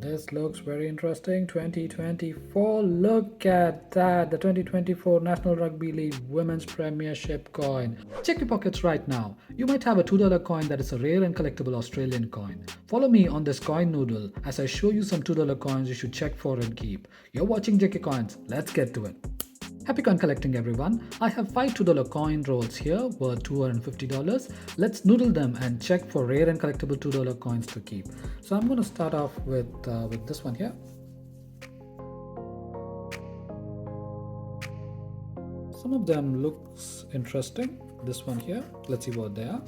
This looks very interesting. 2024. Look at that. The 2024 National Rugby League Women's Premiership coin. Check your pockets right now. You might have a $2 coin that is a rare and collectible Australian coin. Follow me on this coin noodle as I show you some $2 coins you should check for and keep. You're watching JK Coins. Let's get to it. Happy coin collecting, everyone. I have 5 $2 coin rolls here worth $250. Let's noodle them and check for rare and collectible $2 coins to keep. So I'm going to start off with this one here. Some of them looks interesting. This one here. Let's see what they are.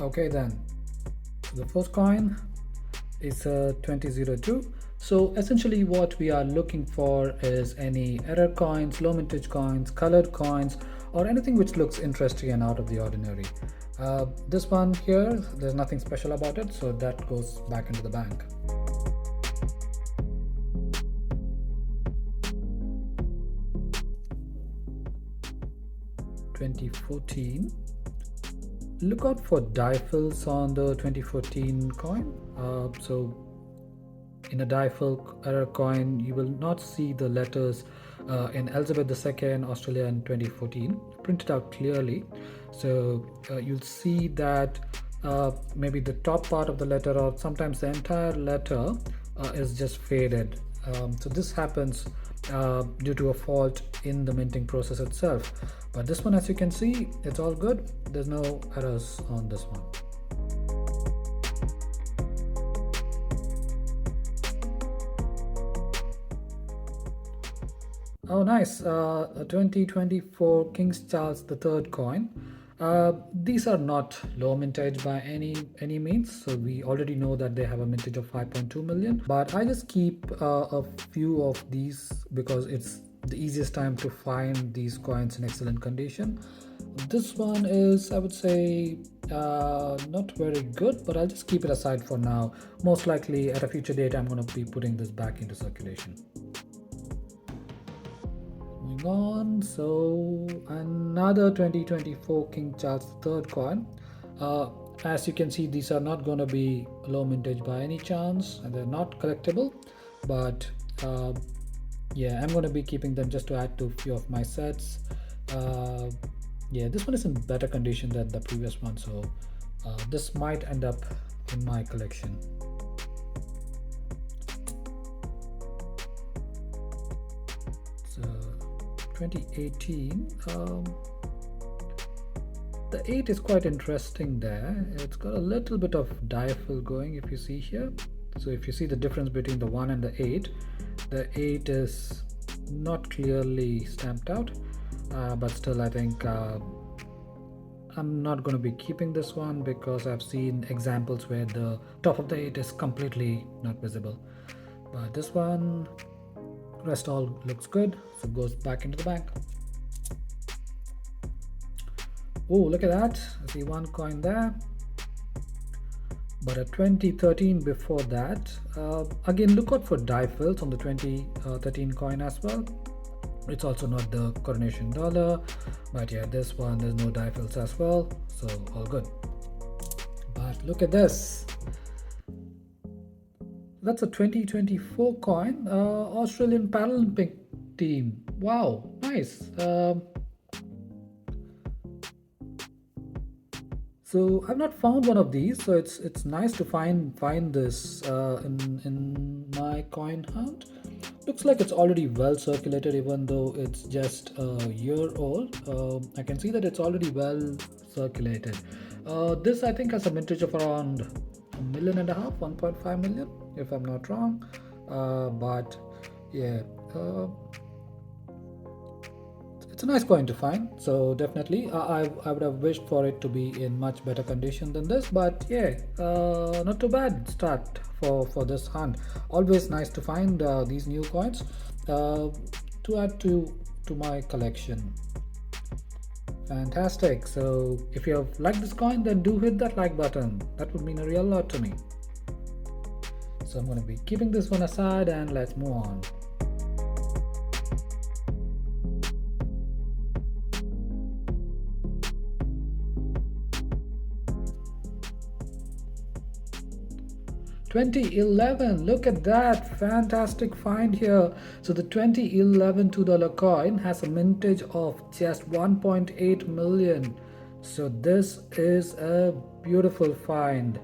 Okay then. So the first coin is a 2002. So essentially what we are looking for is any error coins, low mintage coins, colored coins, or anything which looks interesting and out of the ordinary. This one here, there's nothing special about it, so that goes back into the bank. $2014. Look out for die fills on the 2014 coin. So in a die fill error coin, you will not see the letters in Elizabeth II, Australia in 2014 printed out clearly. So you'll see that maybe the top part of the letter or sometimes the entire letter is just faded. So this happens due to a fault in the minting process itself. But this one, as you can see, it's all good. There's no errors on this one. Oh, nice. A 2024 King Charles III coin. These are not low mintage by any means, so we already know that they have a mintage of 5.2 million, but I just keep a few of these because it's the easiest time to find these coins in excellent condition. This one is, I would say, not very good, but I'll just keep it aside for now. Most likely at a future date I'm going to be putting this back into circulation. Moving on, so another 2024 King Charles III coin. As you can see, these are not going to be low mintage by any chance, and they're not collectible, but yeah, I'm going to be keeping them just to add to a few of my sets. Yeah, this one is in better condition than the previous one, so this might end up in my collection. So 2018, the 8 is quite interesting there. It's got a little bit of die fill going, if you see here. So if you see the difference between the 1 and the 8 is not clearly stamped out, but still I think I'm not going to be keeping this one because I've seen examples where the top of the 8 is completely not visible. But this one, rest all looks good, so it goes back into the bank. Oh, look at that. I see one coin there. But a 2013 before that. Again, look out for die fills on the 2013 coin as well. It's also not the coronation dollar, but yeah, this one there's no die fills as well, so all good. But look at this. That's a 2024 coin, Australian Paralympic team. Wow, nice. So I've not found one of these, so it's nice to find this in my coin hunt. Looks like it's already well circulated, even though it's just a year old. I can see that it's already well circulated. This I think has a mintage of around $1.5 million, 1.5 million, if I'm not wrong. But yeah. It's a nice coin to find, so definitely I would have wished for it to be in much better condition than this, but yeah, not too bad start for this hunt. Always nice to find these new coins to add to my collection. Fantastic. So if you have liked this coin, then do hit that like button. That would mean a real lot to me. So I'm going to be keeping this one aside and let's move on. 2011, look at that, fantastic find here. So the 2011 $2 coin has a mintage of just 1.8 million. So this is a beautiful find.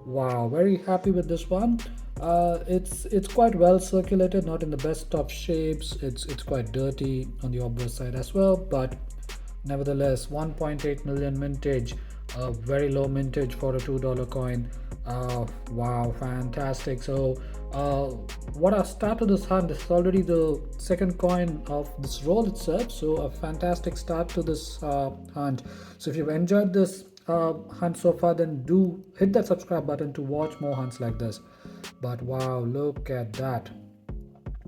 Wow, very happy with this one. It's quite well circulated, not in the best of shapes. It's quite dirty on the obverse side as well, but nevertheless 1.8 million mintage, a very low mintage for a $2 coin. Wow, fantastic. So what a start to this hunt. This is already the second coin of this roll itself, so a fantastic start to this hunt. So if you've enjoyed this hunt so far, then do hit that subscribe button to watch more hunts like this. But wow, look at that,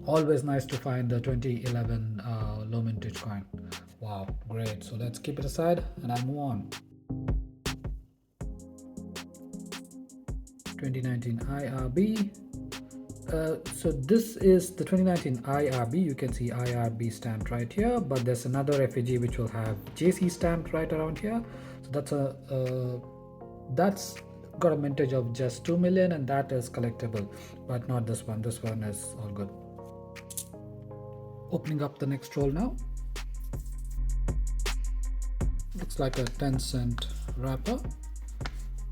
always nice to find the 2011 low mintage coin. Wow, great. So let's keep it aside and I'll move on. 2019 IRB. So this is the 2019 IRB. You can see IRB stamped right here, but there's another effigy which will have JC stamped right around here. So that's got a mintage of just 2 million, and that is collectible, but not this one. This one is all good. Opening up the next roll now. Looks like a 10-cent wrapper,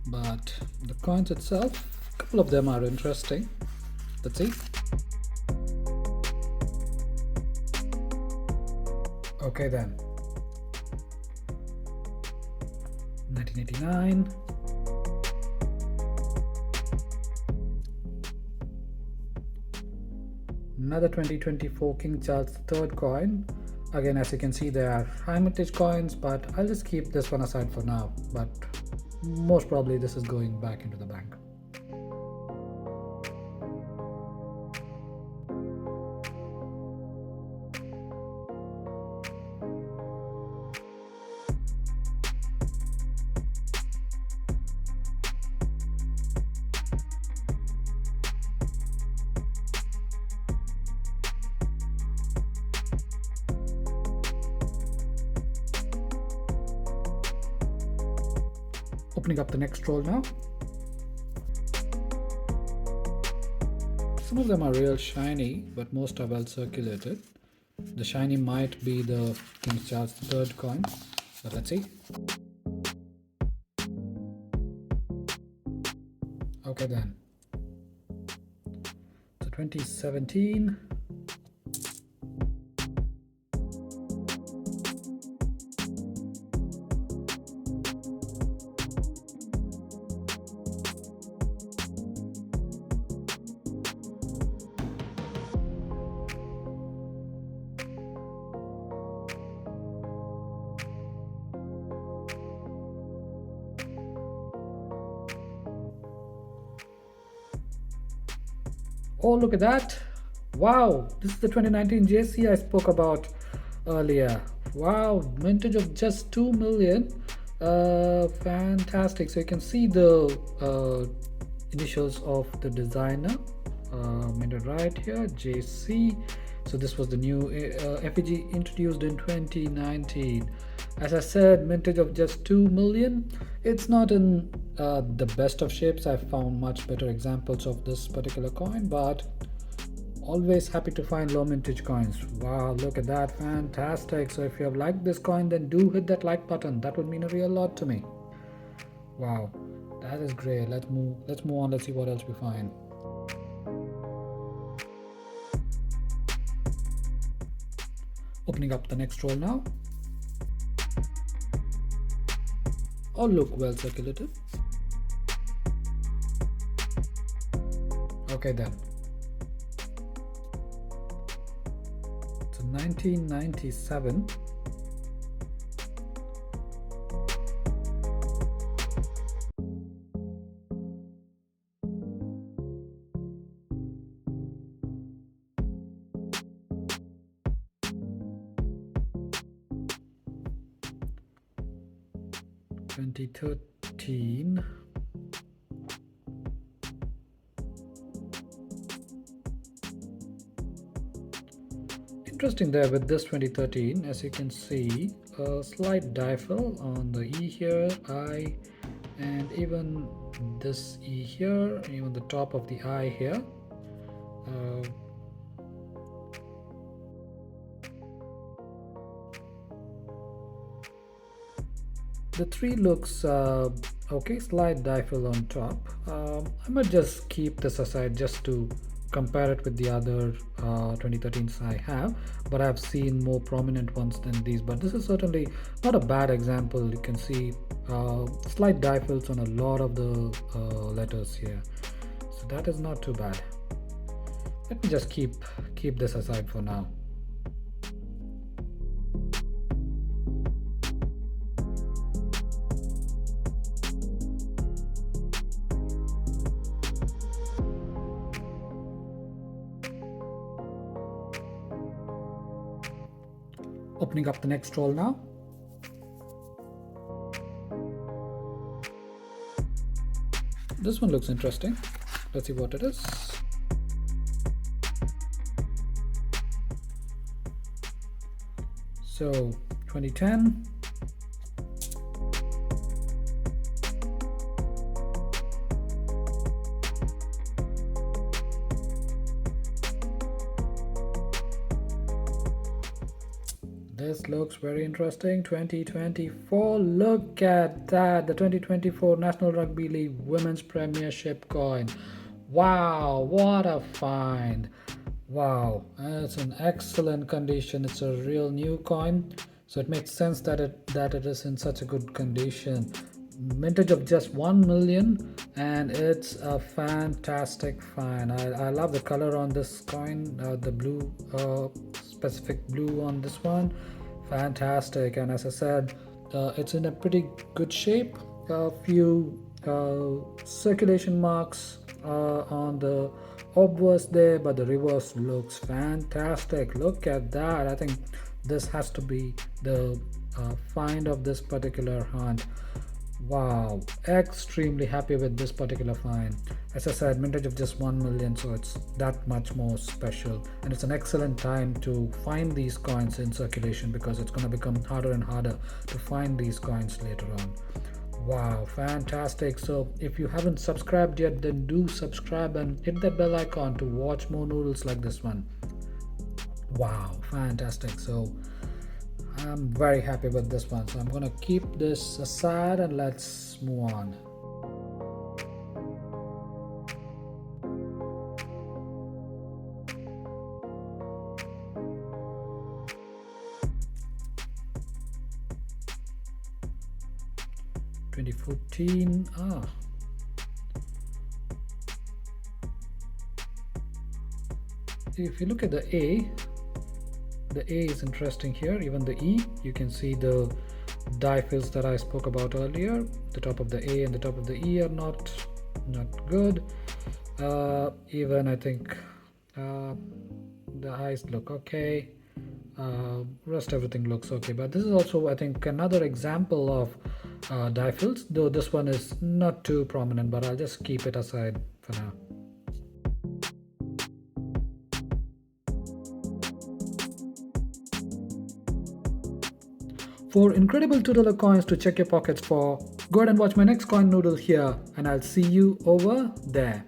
but the coins itself, a couple of them are interesting. Let's see. Okay then. 1989. Another 2024 King Charles III coin. Again, as you can see, there are high mintage coins, but I'll just keep this one aside for now. But most probably this is going back into the bank. Opening up the next roll now. Some of them are real shiny, but most are well circulated. The shiny might be the King Charles III coin, but let's see. Okay then. So 2017. Oh, look at that. Wow, this is the 2019 JC I spoke about earlier. Wow, mintage of just 2 million. Fantastic. So you can see the initials of the designer minted right here, JC. So this was the new effigy introduced in 2019. As I said, mintage of just 2 million. It's not in the best of shapes. I've found much better examples of this particular coin, but always happy to find low mintage coins. Wow, look at that, fantastic. So if you have liked this coin, then do hit that like button. That would mean a real lot to me. Wow, that is great. Let's move on. Let's see what else we find. Opening up the next roll now. All look well circulated. Okay then. So 1997. (2013). Interesting there with this 2013, as you can see, a slight die fill on the E here, I, and even this E here, even the top of the eye here. The 3 looks okay, slight die fill on top. I might just keep this aside just to compare it with the other 2013s I have, but I've seen more prominent ones than these. But this is certainly not a bad example. You can see slight die fills on a lot of the letters here, so that is not too bad. Let me just keep this aside for now. Opening up the next roll now. This one looks interesting. Let's see what it is. So 2010. This looks very interesting. 2024. Look at that. The 2024 National Rugby League Women's Premiership coin. Wow, what a find. Wow, it's in excellent condition. It's a real new coin, so it makes sense that it is in such a good condition. Mintage of just 1 million, and it's a fantastic find. I love the color on this coin, the blue, specific blue on this one. Fantastic. And as I said, it's in a pretty good shape. A few circulation marks on the obverse there, but the reverse looks fantastic. Look at that. I think this has to be the find of this particular hunt. Wow, extremely happy with this particular find. As I said, mintage of just 1 million, so it's that much more special, and it's an excellent time to find these coins in circulation, because it's going to become harder and harder to find these coins later on. Wow, fantastic. So if you haven't subscribed yet, then do subscribe and hit that bell icon to watch more noodles like this one. Wow, fantastic. So I'm very happy with this one, so I'm gonna keep this aside and let's move on. If you look at the A is interesting here. Even the E, you can see the die fills that I spoke about earlier. The top of the A and the top of the E are not good. Even I think the eyes look okay. Rest everything looks okay, but this is also, I think, another example of die fills, though this one is not too prominent, but I'll just keep it aside for now. For incredible $2 coins to check your pockets for, go ahead and watch my next coin noodle here, and I'll see you over there.